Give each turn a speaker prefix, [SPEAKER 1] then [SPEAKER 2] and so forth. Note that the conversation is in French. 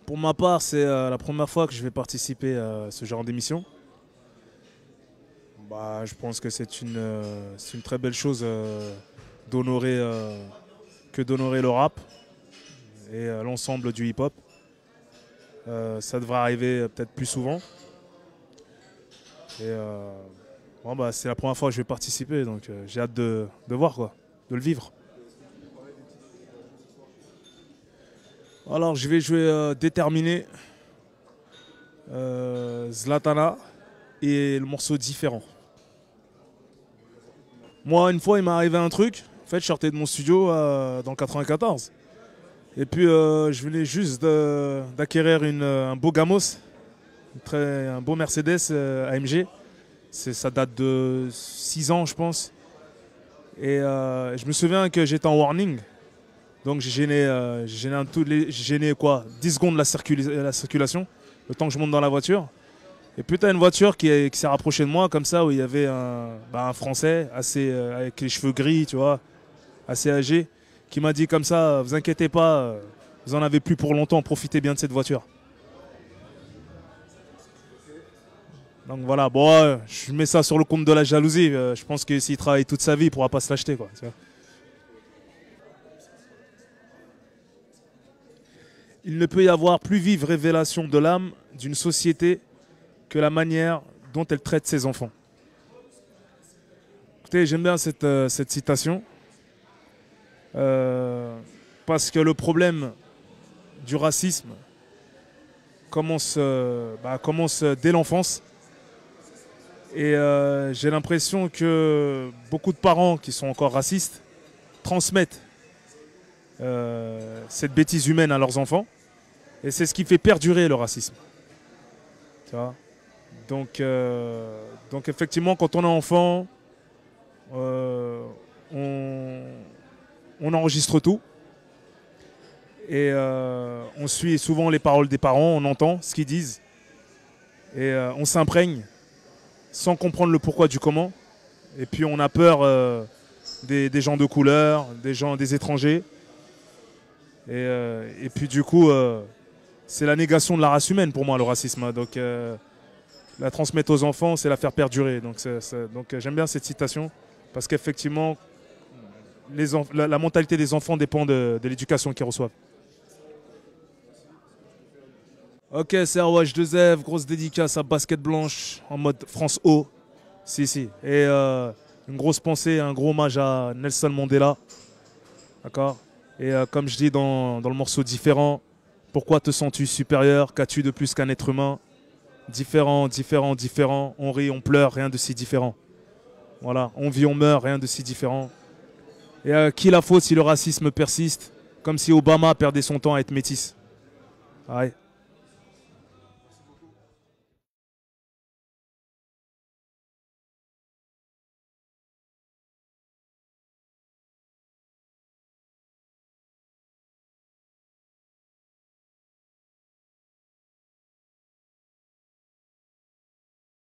[SPEAKER 1] Pour ma part, c'est la première fois que je vais participer à ce genre d'émission. Bah, je pense que c'est une très belle chose d'honorer d'honorer le rap et l'ensemble du hip-hop. Ça devrait arriver peut-être plus souvent. Et bon, bah, c'est la première fois que je vais participer, donc j'ai hâte de voir, quoi, de le vivre. Alors, je vais jouer Déterminé, Zlatana et le morceau Différent. Moi, une fois, il m'est arrivé un truc. En fait, je sortais de mon studio dans le 94. Et puis, je venais juste d'acquérir un beau Gamos, un beau Mercedes AMG. Ça date de 6 ans, je pense. Et je me souviens que j'étais en warning. Donc, j'ai gêné quoi, 10 secondes la circulation, le temps que je monte dans la voiture. Et puis, t'as une voiture qui s'est rapprochée de moi, comme ça, où il y avait un Français, avec les cheveux gris, tu vois, assez âgé, qui m'a dit comme ça, vous inquiétez pas, vous en avez plus pour longtemps, profitez bien de cette voiture. Donc voilà, bon, je mets ça sur le compte de la jalousie. Je pense que s'il travaille toute sa vie, il pourra pas se l'acheter, quoi. Tu vois. Il ne peut y avoir plus vive révélation de l'âme d'une société que la manière dont elle traite ses enfants. Écoutez, j'aime bien cette citation parce que le problème du racisme commence dès l'enfance. Et j'ai l'impression que beaucoup de parents qui sont encore racistes transmettent cette bêtise humaine à leurs enfants. Et c'est ce qui fait perdurer le racisme. Tu vois. Donc effectivement, quand on est enfant, on, on enregistre tout. Et on suit souvent les paroles des parents, on entend ce qu'ils disent. Et on s'imprègne sans comprendre le pourquoi du comment. Et puis on a peur des gens de couleur, des étrangers. Et puis du coup, c'est la négation de la race humaine pour moi, le racisme. Donc la transmettre aux enfants, c'est la faire perdurer. Donc j'aime bien cette citation, parce qu'effectivement, la mentalité des enfants dépend de l'éducation qu'ils reçoivent. Ok, c'est ROH2F, grosse dédicace à Basket Blanche en mode France O. Si, si. Et une grosse pensée, un gros hommage à Nelson Mandela. D'accord. Et comme je dis dans le morceau Différent, pourquoi te sens-tu supérieur? Qu'as-tu de plus qu'un être humain? Différent, différent, différent. On rit, on pleure, rien de si différent. Voilà. On vit, on meurt, rien de si différent. Et qui la faute si le racisme persiste? Comme si Obama perdait son temps à être métis. Ouais.